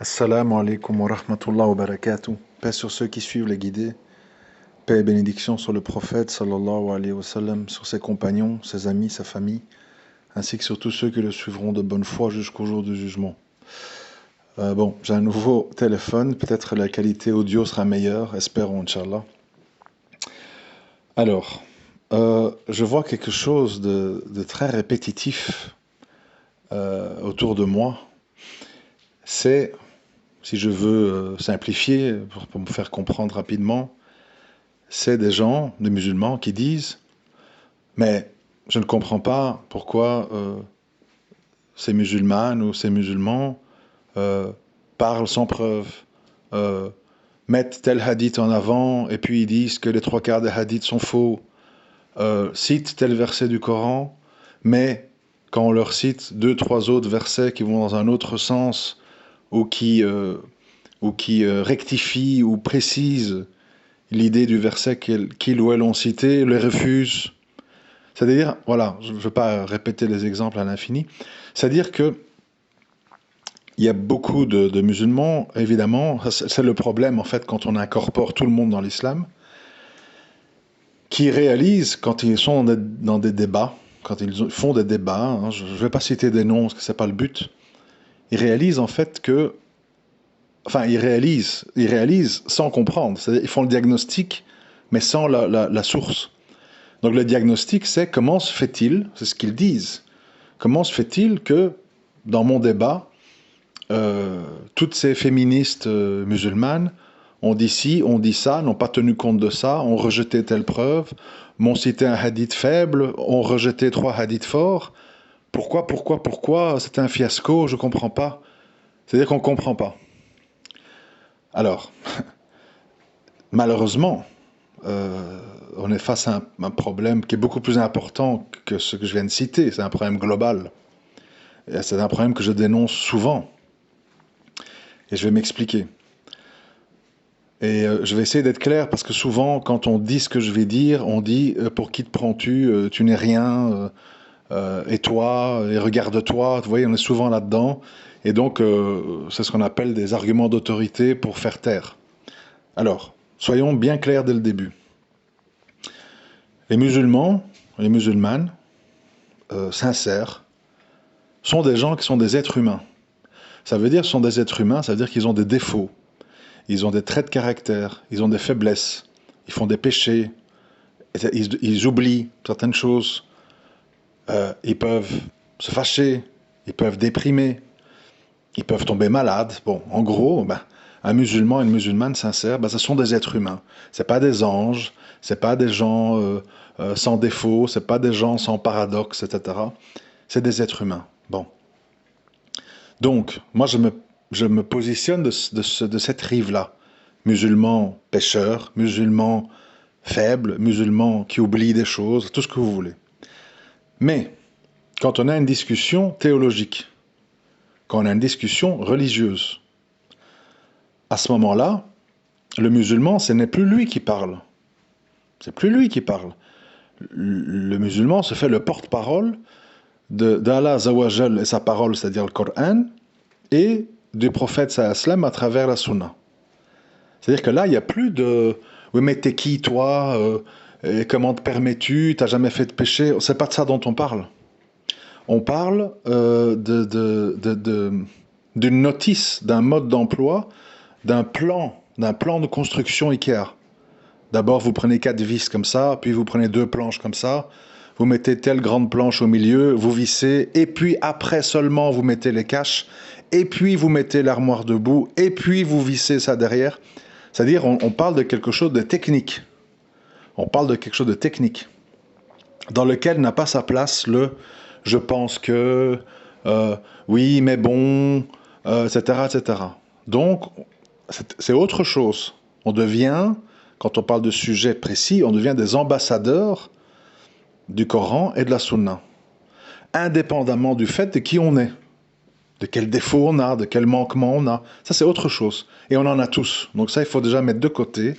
Assalamu alaikum wa rahmatullah wa barakatuh. Paix sur ceux qui suivent les guidés. Paix et bénédiction sur le prophète sallallahu alayhi wa sallam, sur ses compagnons, ses amis, sa famille, ainsi que sur tous ceux qui le suivront de bonne foi jusqu'au jour du jugement. Bon, j'ai un nouveau téléphone, peut-être la qualité audio sera meilleure, espérons, Inch'Allah. Alors, je vois quelque chose de très répétitif autour de moi. C'est, si je veux simplifier, pour me faire comprendre rapidement, c'est des gens, des musulmans, qui disent mais je ne comprends pas pourquoi ces musulmanes ou ces musulmans parlent sans preuve, mettent tel hadith en avant et puis ils disent que les trois quarts des hadiths sont faux, citent tel verset du Coran, mais quand on leur cite deux, trois autres versets qui vont dans un autre sens ou qui rectifient ou précisent l'idée du verset qu'ils ou elles ont cité, les refusent. C'est-à-dire, voilà, je ne veux pas répéter les exemples à l'infini, c'est-à-dire que il y a beaucoup de musulmans, évidemment, c'est le problème en fait quand on incorpore tout le monde dans l'islam, qui réalisent quand ils sont dans des débats, quand ils font des débats, hein, je ne vais pas citer des noms parce que ce n'est pas le but, ils réalisent en fait que, enfin ils réalisent sans comprendre, c'est-à-dire ils font le diagnostic mais sans la source. Donc le diagnostic, c'est comment se fait-il, c'est ce qu'ils disent, comment se fait-il que dans mon débat, toutes ces féministes musulmanes ont dit ci, ont dit ça, n'ont pas tenu compte de ça, ont rejeté telle preuve, m'ont cité un hadith faible, ont rejeté trois hadiths forts. Pourquoi c'est un fiasco, je ne comprends pas. C'est-à-dire qu'on ne comprend pas. Alors, malheureusement, on est face à un problème qui est beaucoup plus important que ce que je viens de citer. C'est un problème global. Et c'est un problème que je dénonce souvent. Et je vais m'expliquer. Et je vais essayer d'être clair parce que souvent, quand on dit ce que je vais dire, on dit pour qui te prends-tu, tu n'es rien, et toi, et regarde-toi. Vous voyez, on est souvent là-dedans. Et donc, c'est ce qu'on appelle des arguments d'autorité pour faire taire. Alors, soyons bien clairs dès le début. Les musulmans, les musulmanes, sincères, sont des gens qui sont des êtres humains. Ça veut dire qu'ils sont des êtres humains, ça veut dire qu'ils ont des défauts, ils ont des traits de caractère, ils ont des faiblesses, ils font des péchés, ils oublient certaines choses, ils peuvent se fâcher, ils peuvent déprimer, ils peuvent tomber malades. Bon, en gros, un musulman et une musulmane sincère, ce sont des êtres humains. C'est pas des anges, c'est pas des gens sans défaut, c'est pas des gens sans paradoxe, etc. C'est des êtres humains. Bon. Donc, moi, je me positionne de cette rive-là. Musulman pécheur, musulman faible, musulman qui oublie des choses, tout ce que vous voulez. Mais, quand on a une discussion théologique, quand on a une discussion religieuse, à ce moment-là, le musulman, ce n'est plus lui qui parle. C'est plus lui qui parle. Le musulman se fait le porte-parole d'Allah Azawajal et sa parole, c'est-à-dire le Coran, et du prophète sallam à travers la sunna. C'est-à-dire que là, il n'y a plus de « oui mais t'es qui toi et comment te permets-tu, t'as jamais fait de péché ?» C'est pas de ça dont on parle. On parle d'une notice, d'un mode d'emploi, d'un plan de construction Ikea. D'abord, vous prenez 4 vis comme ça, puis vous prenez 2 planches comme ça, vous mettez telle grande planche au milieu, vous vissez, et puis après seulement vous mettez les caches, et puis vous mettez l'armoire debout, et puis vous vissez ça derrière. C'est-à-dire, on parle de quelque chose de technique. On parle de quelque chose de technique, dans lequel n'a pas sa place le « je pense que oui, mais bon, etc., etc. » Donc, c'est autre chose. On devient, quand on parle de sujets précis, on devient des ambassadeurs du Coran et de la Sunna, indépendamment du fait de qui on est, de quel défaut on a, de quel manquement on a. Ça, c'est autre chose. Et on en a tous. Donc ça, il faut déjà mettre de côté.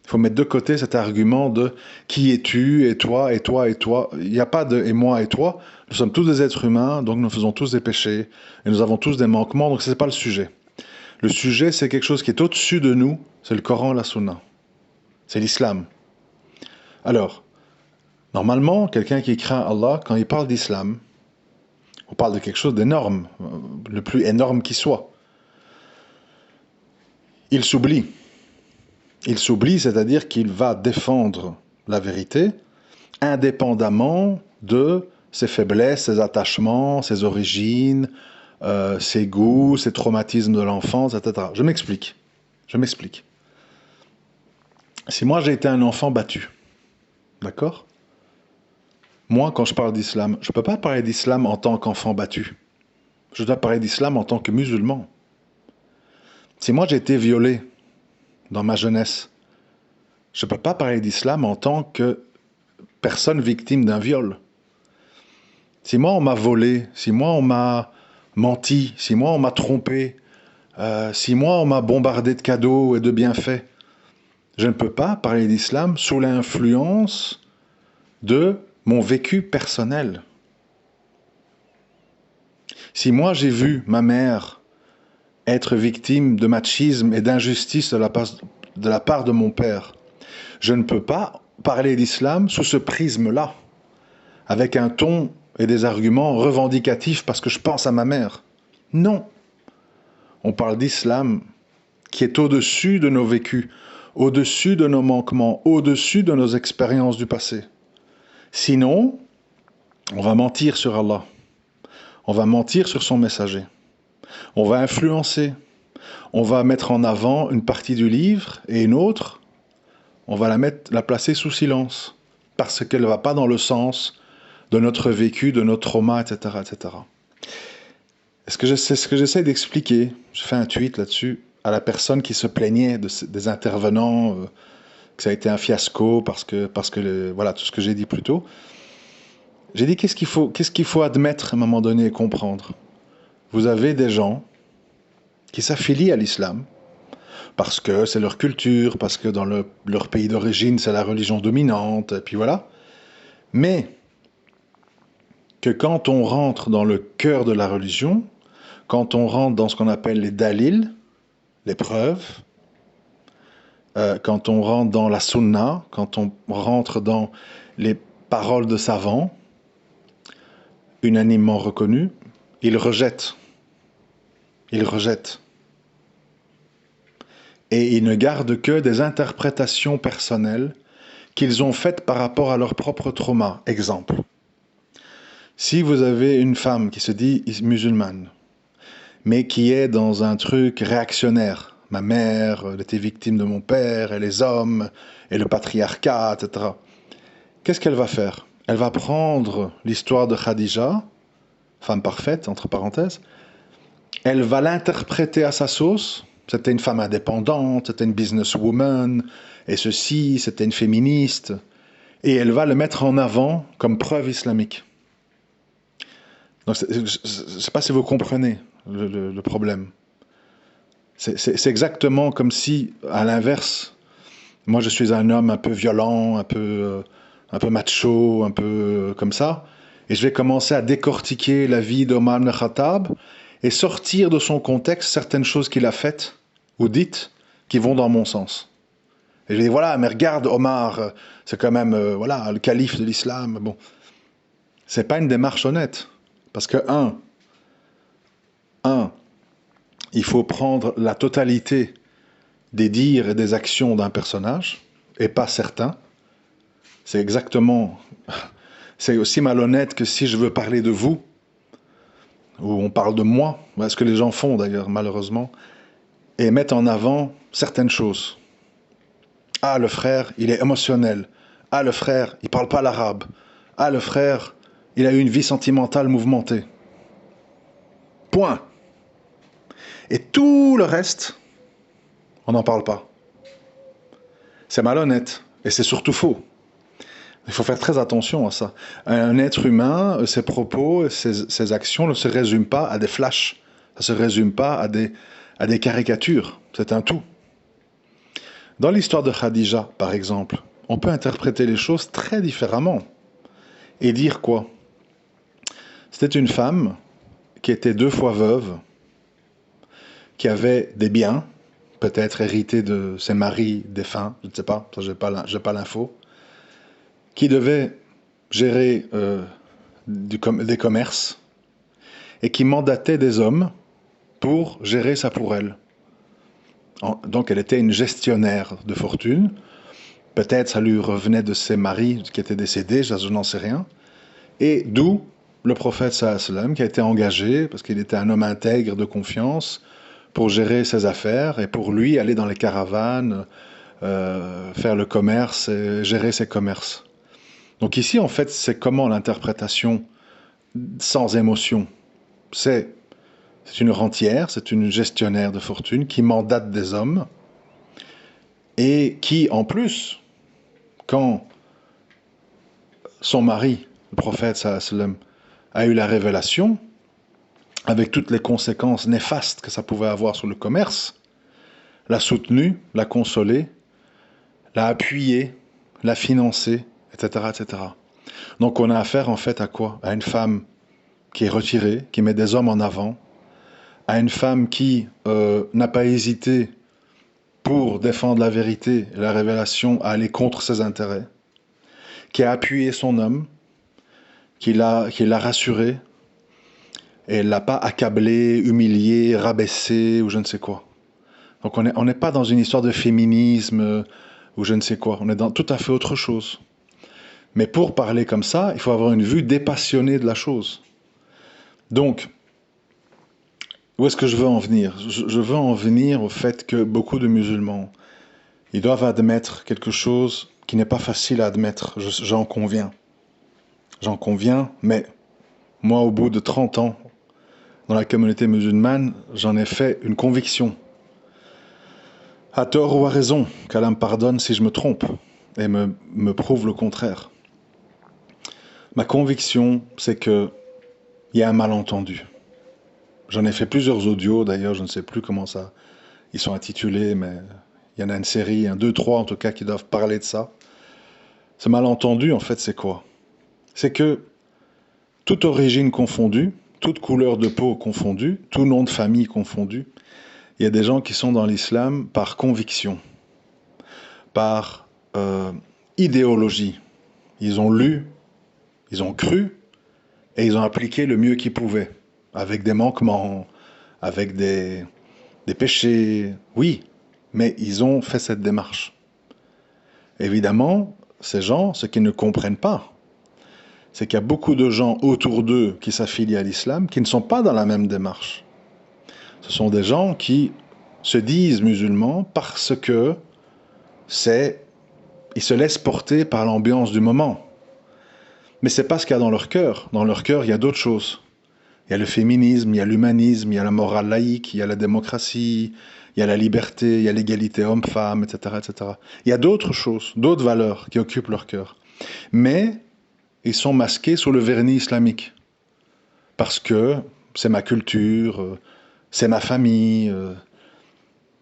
Il faut mettre de côté cet argument de qui es-tu, et toi, et toi, et toi. Il n'y a pas de et moi et toi. Nous sommes tous des êtres humains, donc nous faisons tous des péchés, et nous avons tous des manquements, donc ce n'est pas le sujet. Le sujet, c'est quelque chose qui est au-dessus de nous, c'est le Coran, la Sunna. C'est l'islam. Alors, normalement, quelqu'un qui craint Allah, quand il parle d'islam, on parle de quelque chose d'énorme, le plus énorme qui soit. Il s'oublie. Il s'oublie, c'est-à-dire qu'il va défendre la vérité, indépendamment de ses faiblesses, ses attachements, ses origines, ses goûts, ses traumatismes de l'enfance, etc. Je m'explique. Si moi j'ai été un enfant battu, d'accord? Moi, quand je parle d'islam, je ne peux pas parler d'islam en tant qu'enfant battu. Je dois parler d'islam en tant que musulman. Si moi j'ai été violé dans ma jeunesse, je ne peux pas parler d'islam en tant que personne victime d'un viol. Si moi on m'a volé, si moi on m'a menti, si moi on m'a trompé, si moi on m'a bombardé de cadeaux et de bienfaits, je ne peux pas parler d'islam sous l'influence de mon vécu personnel. Si moi j'ai vu ma mère être victime de machisme et d'injustice de la part de mon père, je ne peux pas parler d'islam sous ce prisme-là, avec un ton et des arguments revendicatifs parce que je pense à ma mère. Non. On parle d'islam qui est au-dessus de nos vécus, au-dessus de nos manquements, au-dessus de nos expériences du passé. Sinon, on va mentir sur Allah. On va mentir sur son messager. On va influencer. On va mettre en avant une partie du livre et une autre, on va la placer sous silence parce qu'elle ne va pas dans le sens de notre vécu, de notre trauma, etc., etc. C'est ce que j'essaie d'expliquer. Je fais un tweet là-dessus à la personne qui se plaignait des intervenants, que ça a été un fiasco parce que voilà, tout ce que j'ai dit plus tôt. J'ai dit qu'est-ce qu'il faut admettre à un moment donné et comprendre. Vous avez des gens qui s'affilient à l'islam parce que c'est leur culture, parce que dans leur pays d'origine c'est la religion dominante, et puis voilà. Mais que quand on rentre dans le cœur de la religion, quand on rentre dans ce qu'on appelle les dalils, les preuves, quand on rentre dans la sunna, quand on rentre dans les paroles de savants, unanimement reconnues, ils rejettent. Ils rejettent. Et ils ne gardent que des interprétations personnelles qu'ils ont faites par rapport à leur propre trauma. Exemple. Si vous avez une femme qui se dit musulmane, mais qui est dans un truc réactionnaire, ma mère, elle était victime de mon père, et les hommes, et le patriarcat, etc. Qu'est-ce qu'elle va faire? Elle va prendre l'histoire de Khadija, femme parfaite, entre parenthèses, elle va l'interpréter à sa sauce. C'était une femme indépendante, c'était une businesswoman, et ceci, c'était une féministe, et elle va le mettre en avant comme preuve islamique. Donc, je ne sais pas si vous comprenez le problème. C'est exactement comme si, à l'inverse, moi je suis un homme un peu violent, un peu macho, un peu comme ça, et je vais commencer à décortiquer la vie d'Omar ibn Khattab et sortir de son contexte certaines choses qu'il a faites ou dites qui vont dans mon sens. Et je dis voilà, mais regarde Omar, c'est quand même voilà le calife de l'islam. Bon, c'est pas une démarche honnête, parce que il faut prendre la totalité des dires et des actions d'un personnage, et pas certains. C'est aussi malhonnête que si je veux parler de vous, ou on parle de moi, ce que les gens font d'ailleurs, malheureusement, et mettre en avant certaines choses. Ah, le frère, il est émotionnel. Ah, le frère, il parle pas l'arabe. Ah, le frère, il a eu une vie sentimentale mouvementée. Point. Et tout le reste, on n'en parle pas. C'est malhonnête, et c'est surtout faux. Il faut faire très attention à ça. Un être humain, ses propos, ses actions ne se résument pas à des flashs. Ça ne se résume pas à des caricatures. C'est un tout. Dans l'histoire de Khadija, par exemple, on peut interpréter les choses très différemment. Et dire quoi? C'était une femme qui était 2 fois veuve, qui avait des biens, peut-être hérités de ses maris défunts, je ne sais pas, ça j'ai pas l'info, qui devait gérer des commerces et qui mandatait des hommes pour gérer ça pour elle. Donc elle était une gestionnaire de fortune. Peut-être ça lui revenait de ses maris qui étaient décédés, je n'en sais rien. Et d'où le prophète sallam qui a été engagé, parce qu'il était un homme intègre de confiance, pour gérer ses affaires et pour lui aller dans les caravanes, faire le commerce et gérer ses commerces. Donc ici, en fait, c'est comment l'interprétation sans émotion. C'est une rentière, c'est une gestionnaire de fortune qui mandate des hommes et qui, en plus, quand son mari, le prophète sallam, a eu la révélation, avec toutes les conséquences néfastes que ça pouvait avoir sur le commerce, l'a soutenu, l'a consolé, l'a appuyé, l'a financé, etc., etc. Donc on a affaire en fait à quoi? À une femme qui est retirée, qui met des hommes en avant, à une femme qui n'a pas hésité pour défendre la vérité et la révélation à aller contre ses intérêts, qui a appuyé son homme, qui l'a rassuré, et elle l'a pas accablé, humilié, rabaissé ou je ne sais quoi. Donc on n'est pas dans une histoire de féminisme ou je ne sais quoi, on est dans tout à fait autre chose. Mais pour parler comme ça, il faut avoir une vue dépassionnée de la chose. Donc, où est-ce que je veux en venir? Je veux en venir au fait que beaucoup de musulmans, ils doivent admettre quelque chose qui n'est pas facile à admettre, j'en conviens. J'en conviens, mais moi, au bout de 30 ans, dans la communauté musulmane, j'en ai fait une conviction. À tort ou à raison, qu'Allah me pardonne si je me trompe et me prouve le contraire. Ma conviction, c'est qu'il y a un malentendu. J'en ai fait plusieurs audios, d'ailleurs, je ne sais plus comment ça, ils sont intitulés, mais il y en a une série, deux, trois en tout cas, qui doivent parler de ça. Ce malentendu, en fait, c'est quoi? C'est que, toute origine confondue, toute couleur de peau confondue, tout nom de famille confondu, il y a des gens qui sont dans l'islam par conviction, par idéologie. Ils ont lu, ils ont cru, et ils ont appliqué le mieux qu'ils pouvaient, avec des manquements, avec des péchés, oui, mais ils ont fait cette démarche. Évidemment, ces gens, ce qu'ils ne comprennent pas, c'est qu'il y a beaucoup de gens autour d'eux qui s'affilient à l'islam, qui ne sont pas dans la même démarche. Ce sont des gens qui se disent musulmans parce que ils se laissent porter par l'ambiance du moment. Mais c'est pas ce qu'il y a dans leur cœur. Dans leur cœur, il y a d'autres choses. Il y a le féminisme, il y a l'humanisme, il y a la morale laïque, il y a la démocratie, il y a la liberté, il y a l'égalité homme-femme, etc., etc. Il y a d'autres choses, d'autres valeurs qui occupent leur cœur. Mais ils sont masqués sous le vernis islamique. Parce que c'est ma culture, c'est ma famille,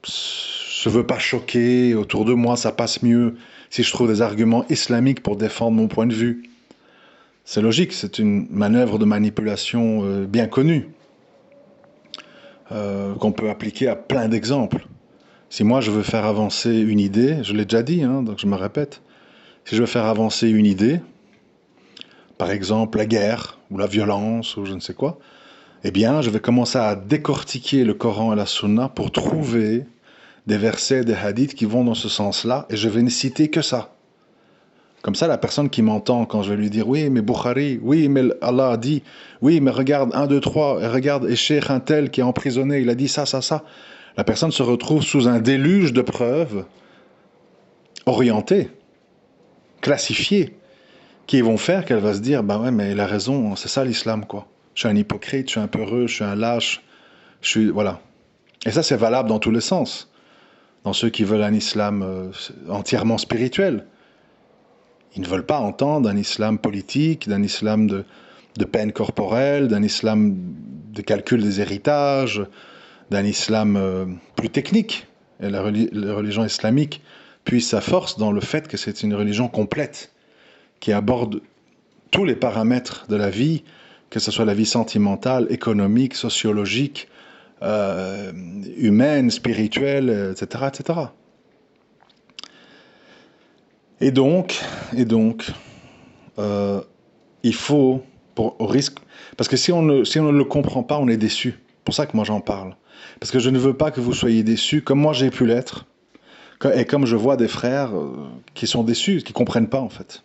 je veux pas choquer, autour de moi ça passe mieux si je trouve des arguments islamiques pour défendre mon point de vue. C'est logique, c'est une manœuvre de manipulation bien connue, qu'on peut appliquer à plein d'exemples. Si moi je veux faire avancer une idée, je l'ai déjà dit, donc je me répète, si je veux faire avancer une idée, par exemple la guerre, ou la violence, ou je ne sais quoi, eh bien je vais commencer à décortiquer le Coran et la Sunna pour trouver des versets, des hadiths qui vont dans ce sens-là, et je vais ne citer que ça. Comme ça, la personne qui m'entend, quand je vais lui dire « Oui, mais Bukhari, oui, mais Allah a dit, oui, mais regarde, 1, 2, 3, et regarde, et Cheikh un tel qui est emprisonné, il a dit ça, ça, ça. » La personne se retrouve sous un déluge de preuves orientées, classifiées, qui vont faire qu'elle va se dire « Bah ouais, mais il a raison, c'est ça l'islam, quoi. Je suis un hypocrite, je suis un peureux, je suis un lâche, je suis... » Voilà. Et ça, c'est valable dans tous les sens. Dans ceux qui veulent un islam entièrement spirituel. Ils ne veulent pas entendre d'un islam politique, d'un islam de peine corporelle, d'un islam de calcul des héritages, d'un islam plus technique. Et la religion islamique puise sa force dans le fait que c'est une religion complète, qui aborde tous les paramètres de la vie, que ce soit la vie sentimentale, économique, sociologique, euh, humaine, spirituelle, etc., etc. Et donc, euh, il faut, au risque, parce que si on ne le comprend pas, on est déçu. C'est pour ça que moi j'en parle. Parce que je ne veux pas que vous soyez déçus, comme moi j'ai pu l'être, et comme je vois des frères qui sont déçus, qui comprennent pas en fait.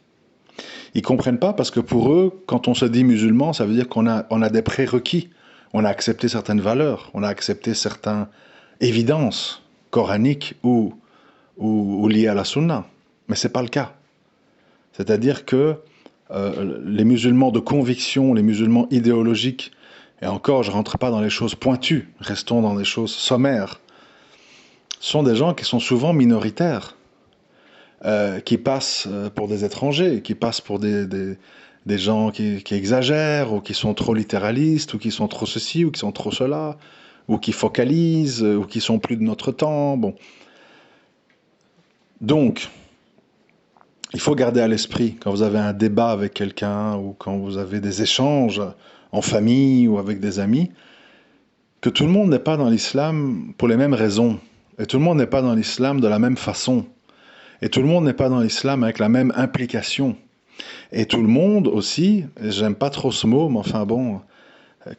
Ils comprennent pas parce que pour eux, quand on se dit musulman, ça veut dire on a des prérequis. On a accepté certaines valeurs, on a accepté certaines évidences coraniques ou liées à la sunna. Mais c'est pas le cas. C'est-à-dire que les musulmans de conviction, les musulmans idéologiques, et encore, je ne rentre pas dans les choses pointues, restons dans les choses sommaires, sont des gens qui sont souvent minoritaires, qui passent pour des étrangers, qui passent pour des gens qui exagèrent, ou qui sont trop littéralistes, ou qui sont trop ceci, ou qui sont trop cela, ou qui focalisent, ou qui sont plus de notre temps. Bon. Donc, il faut garder à l'esprit, quand vous avez un débat avec quelqu'un, ou quand vous avez des échanges en famille ou avec des amis, que tout le monde n'est pas dans l'islam pour les mêmes raisons. Et tout le monde n'est pas dans l'islam de la même façon. Et tout le monde n'est pas dans l'islam avec la même implication. Et tout le monde aussi, j'aime pas trop ce mot, mais enfin bon,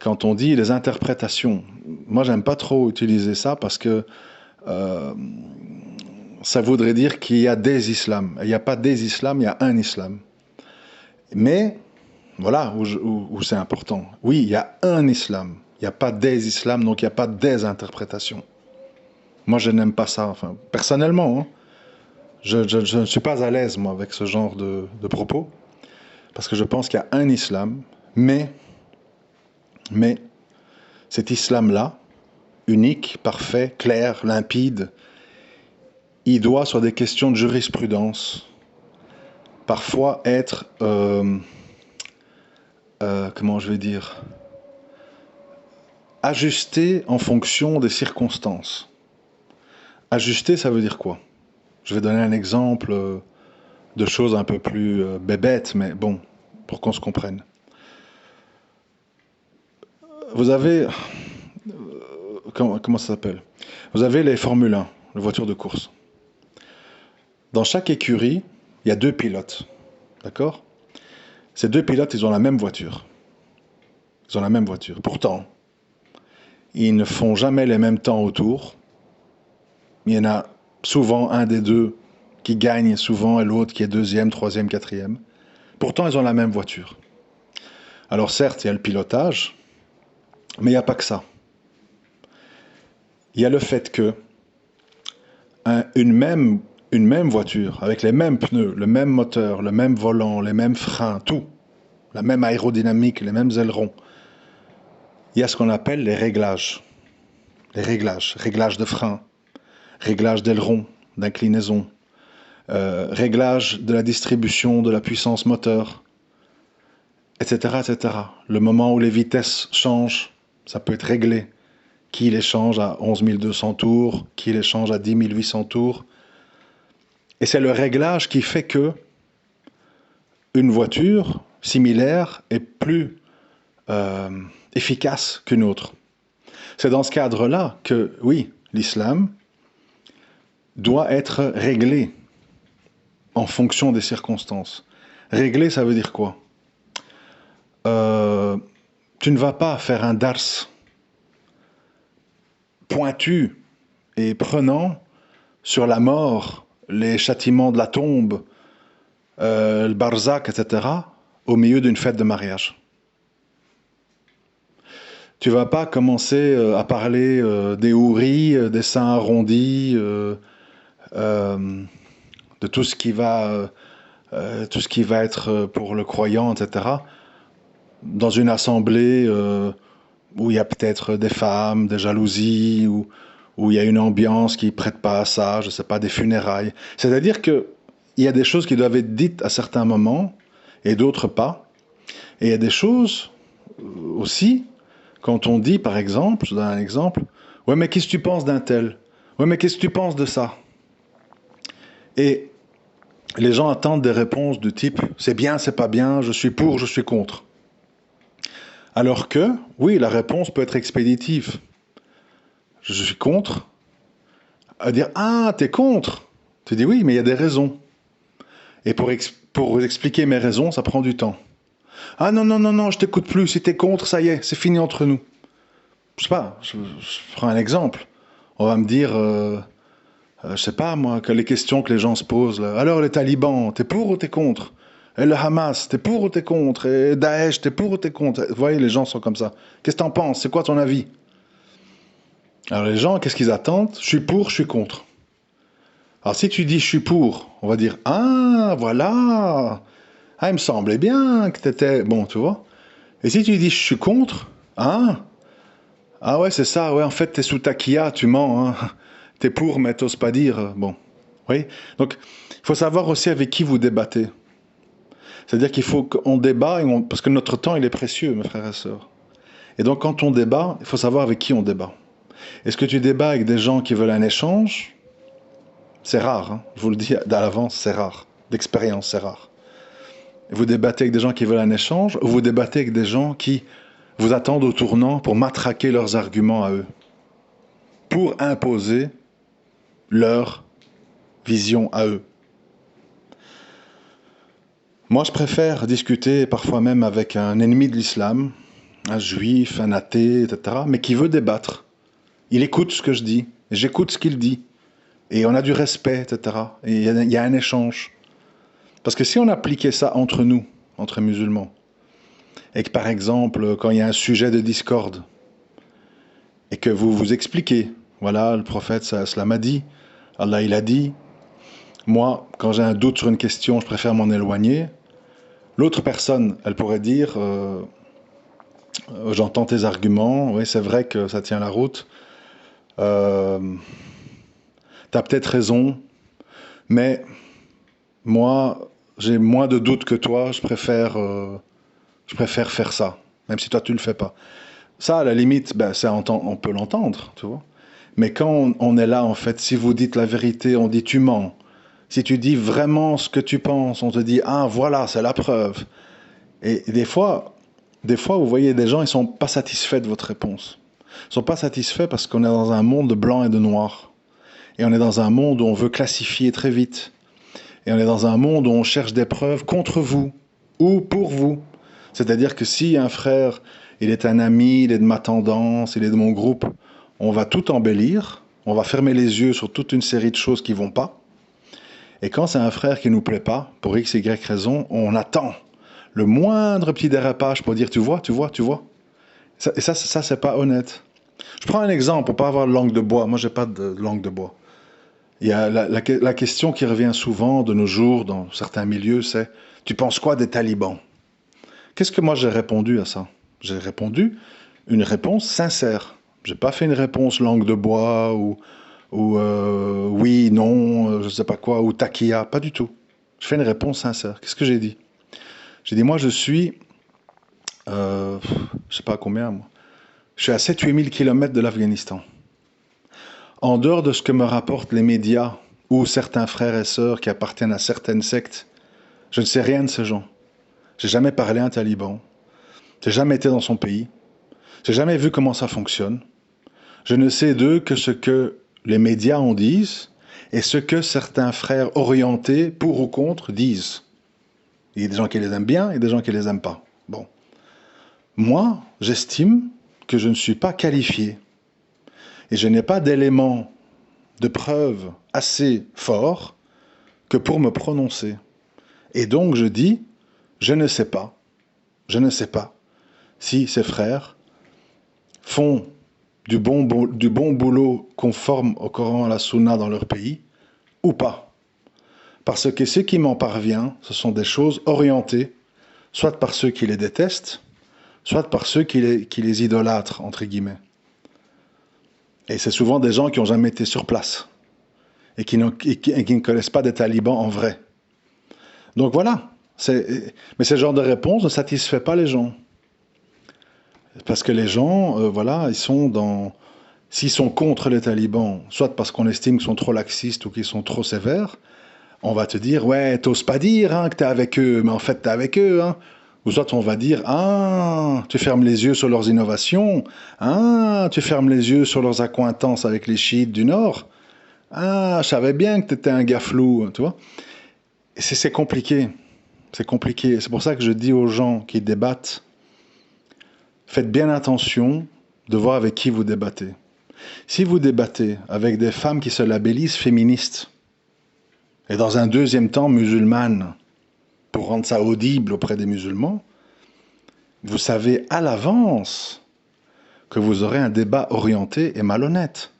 quand on dit les interprétations, moi j'aime pas trop utiliser ça parce que euh, ça voudrait dire qu'il y a des islams. Il n'y a pas des islams, il y a un islam. Mais, voilà où c'est important. Oui, il y a un islam. Il n'y a pas des islams, donc il n'y a pas des interprétations. Moi, je n'aime pas ça. Enfin, personnellement, hein, je ne suis pas à l'aise, moi, avec ce genre de propos. Parce que je pense qu'il y a un islam, mais cet islam-là, unique, parfait, clair, limpide, il doit, sur des questions de jurisprudence, parfois être, comment je vais dire, ajusté en fonction des circonstances. Ajuster, ça veut dire quoi? Je vais donner un exemple de choses un peu plus bébêtes, mais bon, pour qu'on se comprenne. Vous avez, comment ça s'appelle? Vous avez les Formule 1, les voitures de course. Dans chaque écurie, il y a deux pilotes, d'accord? Ces deux pilotes, ils ont la même voiture. Ils ont la même voiture. Pourtant, ils ne font jamais les mêmes temps autour. Il y en a souvent un des deux qui gagne souvent et l'autre qui est deuxième, troisième, quatrième. Pourtant, ils ont la même voiture. Alors certes, il y a le pilotage, mais il n'y a pas que ça. Il y a le fait que une même voiture, avec les mêmes pneus, le même moteur, le même volant, les mêmes freins, tout, la même aérodynamique, les mêmes ailerons, il y a ce qu'on appelle les réglages. Les réglages, réglage de frein, réglage d'aileron, d'inclinaison, réglage de la distribution de la puissance moteur, etc., etc. Le moment où les vitesses changent, ça peut être réglé. Qui les change à 11 200 tours, qui les change à 10 800 tours. Et c'est le réglage qui fait que une voiture similaire est plus efficace qu'une autre. C'est dans ce cadre-là que, oui, l'islam doit être réglé en fonction des circonstances. Réglé, ça veut dire quoi? Tu ne vas pas faire un dars pointu et prenant sur la mort, les châtiments de la tombe, le barzak, etc., au milieu d'une fête de mariage. Tu vas pas commencer à parler des houris, des seins arrondis, de tout ce qui va être pour le croyant, etc., dans une assemblée où il y a peut-être des femmes, des jalousies, où il y a une ambiance qui ne prête pas à ça, je ne sais pas, des funérailles. C'est-à-dire qu'il y a des choses qui doivent être dites à certains moments et d'autres pas. Et il y a des choses aussi, quand on dit, par exemple, je donne un exemple, ouais, mais qu'est-ce que tu penses d'un tel? Ouais, mais qu'est-ce que tu penses de ça? Et les gens attendent des réponses du type, c'est bien, c'est pas bien, je suis pour, je suis contre. Alors que, oui, la réponse peut être expéditive. je suis contre, à dire ah, t'es contre. Tu dis oui, mais il y a des raisons. Et pour vous expliquer mes raisons, ça prend du temps. Ah non, non, non, non, je t'écoute plus. Si t'es contre, ça y est, c'est fini entre nous. Je sais pas, je prends un exemple. On va me dire, je sais pas moi, que les questions que les gens se posent. Là. Alors les talibans, t'es pour ou t'es contre? Et le Hamas, t'es pour ou t'es contre? Et Daesh, t'es pour ou t'es contre? Vous voyez, les gens sont comme ça. Qu'est-ce que t'en penses? C'est quoi ton avis? Alors les gens, qu'est-ce qu'ils attendent? Je suis pour, je suis contre. Alors si tu dis je suis pour, on va dire ah voilà, ah il me semblait bien que t'étais bon, tu vois. Et si tu dis je suis contre, ah ouais c'est ça, ouais en fait t'es sous taquilla, tu mens, hein. T'es pour mais t'oses pas dire, bon, oui. Donc il faut savoir aussi avec qui vous débattez. C'est-à-dire qu'il faut qu'on débat parce que notre temps il est précieux, mes frères et sœurs. Et donc quand on débat, il faut savoir avec qui on débat. Est-ce que tu débats avec des gens qui veulent un échange? C'est rare, hein. Je vous le dis à l'avance, c'est rare. D'expérience, c'est rare. Vous débattez avec des gens qui veulent un échange, ou vous débattez avec des gens qui vous attendent au tournant pour matraquer leurs arguments à eux, pour imposer leur vision à eux. Moi, je préfère discuter parfois même avec un ennemi de l'islam, un juif, un athée, etc., mais qui veut débattre. Il écoute ce que je dis, et j'écoute ce qu'il dit, et on a du respect, etc., et il y a un échange. Parce que si on appliquait ça entre nous, entre musulmans, et que par exemple, quand il y a un sujet de discorde, et que vous vous expliquez, voilà, le prophète cela m'a dit, Allah il a dit, moi, quand j'ai un doute sur une question, je préfère m'en éloigner. L'autre personne, elle pourrait dire, j'entends tes arguments, oui c'est vrai que ça tient la route, t'as peut-être raison, mais moi, j'ai moins de doutes que toi, je préfère faire ça, même si toi tu le fais pas. Ça, à la limite, ben, on peut l'entendre, tu vois. Mais quand on est là, en fait, si vous dites la vérité, on dit tu mens. Si tu dis vraiment ce que tu penses, on te dit ah voilà, c'est la preuve. Et vous voyez des gens, ils sont pas satisfaits de votre réponse. Ils sont pas satisfaits parce qu'on est dans un monde de blanc et de noir. Et on est dans un monde où on veut classifier très vite. Et on est dans un monde où on cherche des preuves contre vous ou pour vous. C'est-à-dire que si un frère, il est un ami, il est de ma tendance, il est de mon groupe, on va tout embellir, on va fermer les yeux sur toute une série de choses qui vont pas. Et quand c'est un frère qui nous plaît pas, pour X, Y raison, on attend le moindre petit dérapage pour dire tu vois, tu vois, tu vois. Et ça c'est pas honnête. Je prends un exemple pour pas avoir de langue de bois. Moi, j'ai pas de langue de bois. Il y a la question qui revient souvent de nos jours dans certains milieux, c'est tu penses quoi des talibans? Qu'est-ce que moi j'ai répondu à ça? J'ai répondu une réponse sincère. J'ai pas fait une réponse langue de bois ou oui, non, je sais pas quoi, ou taquilla, pas du tout. Je fais une réponse sincère. Qu'est-ce que j'ai dit? J'ai dit moi je suis, je sais pas combien moi, je suis à 7-8 000 kilomètres de l'Afghanistan. En dehors de ce que me rapportent les médias ou certains frères et sœurs qui appartiennent à certaines sectes, je ne sais rien de ces gens. J'ai jamais parlé à un taliban. J'ai jamais été dans son pays. J'ai jamais vu comment ça fonctionne. Je ne sais d'eux que ce que les médias en disent et ce que certains frères orientés, pour ou contre, disent. Il y a des gens qui les aiment bien et des gens qui les aiment pas. Bon. Moi, j'estime que je ne suis pas qualifié et je n'ai pas d'éléments de preuve assez forts que pour me prononcer. Et donc je dis, je ne sais pas si ces frères font du bon boulot conforme au Coran et à la Sunna dans leur pays ou pas. Parce que ce qui m'en parvient, ce sont des choses orientées, soit par ceux qui les détestent, soit par ceux qui les idolâtrent, entre guillemets. Et c'est souvent des gens qui n'ont jamais été sur place et qui ne connaissent pas des talibans en vrai. Donc voilà. Mais ce genre de réponse ne satisfait pas les gens. Parce que les gens, voilà, s'ils sont contre les talibans, soit parce qu'on estime qu'ils sont trop laxistes ou qu'ils sont trop sévères, on va te dire, ouais, t'oses pas dire hein, que t'es avec eux, mais en fait t'es avec eux. Hein. Ou soit on va dire, ah, tu fermes les yeux sur leurs innovations, ah, tu fermes les yeux sur leurs accointances avec les chiites du Nord, ah, je savais bien que tu étais un gars flou, tu vois. Et c'est compliqué, c'est compliqué. C'est pour ça que je dis aux gens qui débattent, faites bien attention de voir avec qui vous débattez. Si vous débattez avec des femmes qui se labellisent féministes, et dans un deuxième temps musulmanes, pour rendre ça audible auprès des musulmans, vous savez à l'avance que vous aurez un débat orienté et malhonnête.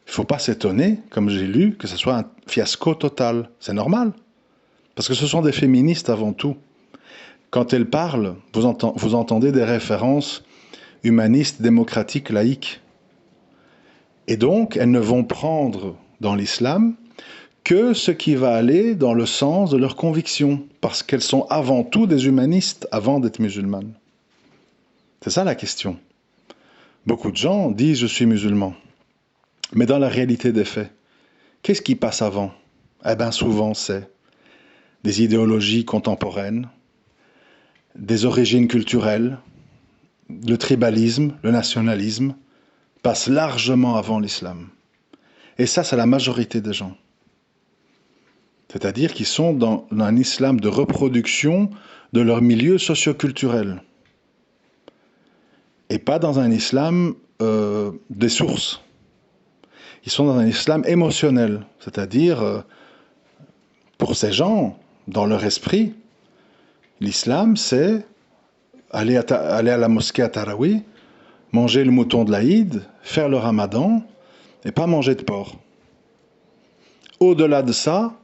Il ne faut pas s'étonner, comme j'ai lu, que ce soit un fiasco total. C'est normal, parce que ce sont des féministes avant tout. Quand elles parlent, vous entendez des références humanistes, démocratiques, laïques. Et donc, elles ne vont prendre dans l'islam que ce qui va aller dans le sens de leurs convictions, parce qu'elles sont avant tout des humanistes, avant d'être musulmanes. C'est ça la question. Beaucoup de gens disent « je suis musulman ». Mais dans la réalité des faits, qu'est-ce qui passe avant? Eh bien souvent c'est des idéologies contemporaines, des origines culturelles, le tribalisme, le nationalisme, passent largement avant l'islam. Et ça, c'est la majorité des gens. C'est-à-dire qu'ils sont dans un islam de reproduction de leur milieu socio-culturel. Et pas dans un islam des sources. Ils sont dans un islam émotionnel. C'est-à-dire, pour ces gens, dans leur esprit, l'islam, c'est aller à la mosquée à Taraweeh, manger le mouton de l'Aïd, faire le ramadan, et pas manger de porc. Au-delà de ça,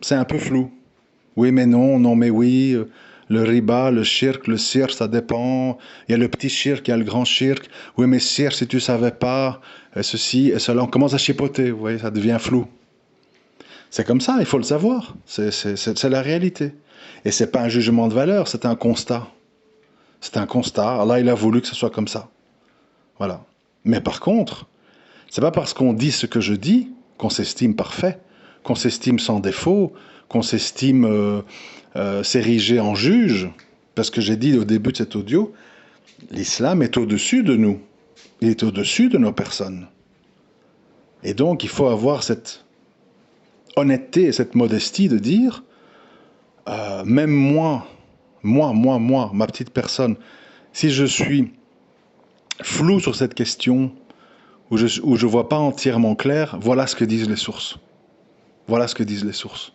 c'est un peu flou. Oui mais non, non mais oui, le riba, le shirk, le sir, ça dépend. Il y a le petit shirk, il y a le grand shirk. Oui mais sir, si tu savais pas, et ceci et cela, on commence à chipoter, vous voyez, ça devient flou. C'est comme ça, il faut le savoir. C'est la réalité. Et c'est pas un jugement de valeur, c'est un constat. C'est un constat. Allah, il a voulu que ce soit comme ça. Voilà. Mais par contre, c'est pas parce qu'on dit ce que je dis qu'on s'estime parfait, qu'on s'estime sans défaut, qu'on s'estime s'ériger en juge. Parce que j'ai dit au début de cet audio, l'islam est au-dessus de nous. Il est au-dessus de nos personnes. Et donc, il faut avoir cette honnêteté et cette modestie de dire, même moi, ma petite personne, si je suis flou sur cette question, où je ne vois pas entièrement clair, voilà ce que disent les sources. Voilà ce que disent les sources.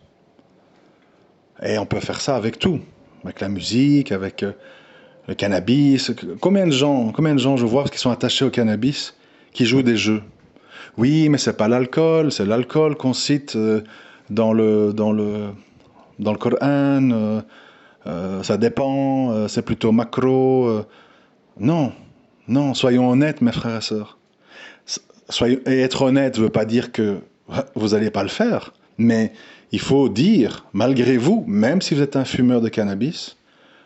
Et on peut faire ça avec tout, avec la musique, avec le cannabis. Combien de gens je vois qui sont attachés au cannabis, qui jouent des jeux? Oui, mais c'est pas l'alcool, c'est l'alcool qu'on cite dans le Coran. Ça dépend, c'est plutôt macro. Non, non, soyons honnêtes, mes frères et sœurs. Et être honnête ne veut pas dire que vous n'allez pas le faire, mais il faut dire, malgré vous, même si vous êtes un fumeur de cannabis,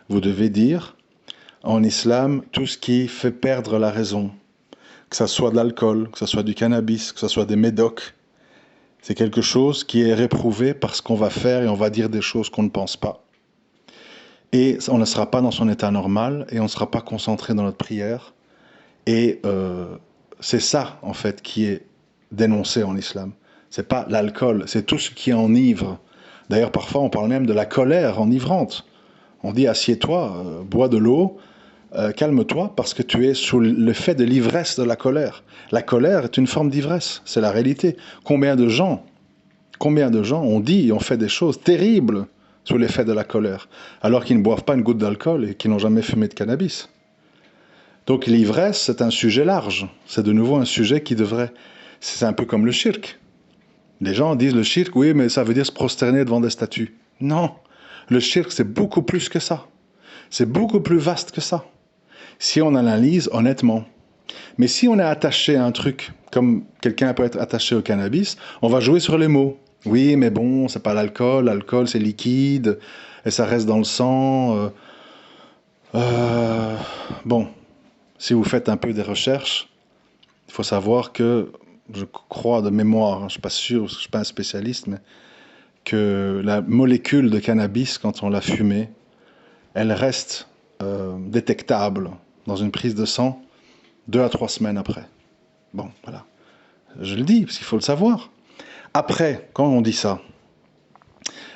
vous devez dire, en islam, tout ce qui fait perdre la raison, que ce soit de l'alcool, que ce soit du cannabis, que ce soit des médocs, c'est quelque chose qui est réprouvé parce qu'on va faire et on va dire des choses qu'on ne pense pas. Et on ne sera pas dans son état normal et on ne sera pas concentré dans notre prière. Et c'est ça, en fait, qui est dénoncé en islam. C'est pas l'alcool, c'est tout ce qui enivre. D'ailleurs, parfois, on parle même de la colère enivrante. On dit, assieds-toi, bois de l'eau, calme-toi, parce que tu es sous l'effet de l'ivresse de la colère. La colère est une forme d'ivresse, c'est la réalité. Combien de gens ont dit et ont fait des choses terribles sous l'effet de la colère, alors qu'ils ne boivent pas une goutte d'alcool et qu'ils n'ont jamais fumé de cannabis. Donc l'ivresse, c'est un sujet large. C'est de nouveau un sujet qui devrait... C'est un peu comme le shirk. Les gens disent le shirk, oui, mais ça veut dire se prosterner devant des statues. Non, le shirk, c'est beaucoup plus que ça. C'est beaucoup plus vaste que ça. Si on analyse honnêtement. Mais si on est attaché à un truc, comme quelqu'un peut être attaché au cannabis, on va jouer sur les mots. Oui, mais bon, c'est pas l'alcool, l'alcool c'est liquide, et ça reste dans le sang. Bon, si vous faites un peu des recherches, il faut savoir que, je crois de mémoire, je ne suis pas sûr, parce que je ne suis pas un spécialiste, mais que la molécule de cannabis, quand on l'a fumée, elle reste détectable dans une prise de sang 2 à 3 semaines après. Bon, voilà. Je le dis, parce qu'il faut le savoir. Après, quand on dit ça,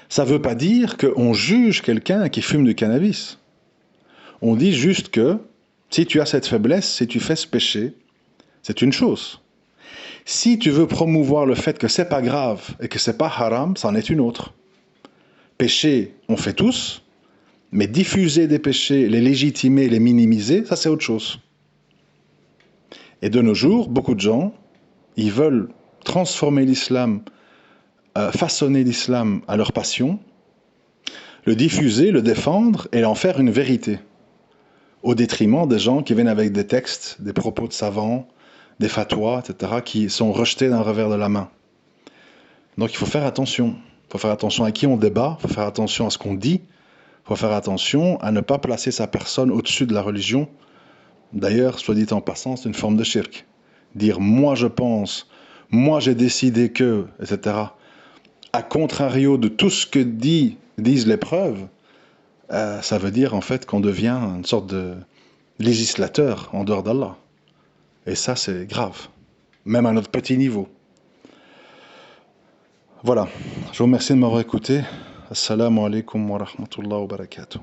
ça ne veut pas dire qu'on juge quelqu'un qui fume du cannabis. On dit juste que si tu as cette faiblesse, si tu fais ce péché, c'est une chose. Si tu veux promouvoir le fait que c'est pas grave et que c'est pas haram, c'en est une autre. Péché, on fait tous, mais diffuser des péchés, les légitimer, les minimiser, ça c'est autre chose. Et de nos jours, beaucoup de gens, ils veulent transformer l'islam, façonner l'islam à leur passion, le diffuser, le défendre et en faire une vérité, au détriment des gens qui viennent avec des textes, des propos de savants, des fatwas, etc., qui sont rejetés d'un revers de la main. Donc il faut faire attention. Il faut faire attention à qui on débat, il faut faire attention à ce qu'on dit, il faut faire attention à ne pas placer sa personne au-dessus de la religion. D'ailleurs, soit dit en passant, c'est une forme de shirk. Dire « moi je pense »,« moi j'ai décidé que », etc. À contrario de tout ce que disent les preuves, ça veut dire en fait qu'on devient une sorte de législateur en dehors d'Allah. Et ça, c'est grave, même à notre petit niveau. Voilà, je vous remercie de m'avoir écouté. Assalamu alaikum wa rahmatullahi wa barakatuh.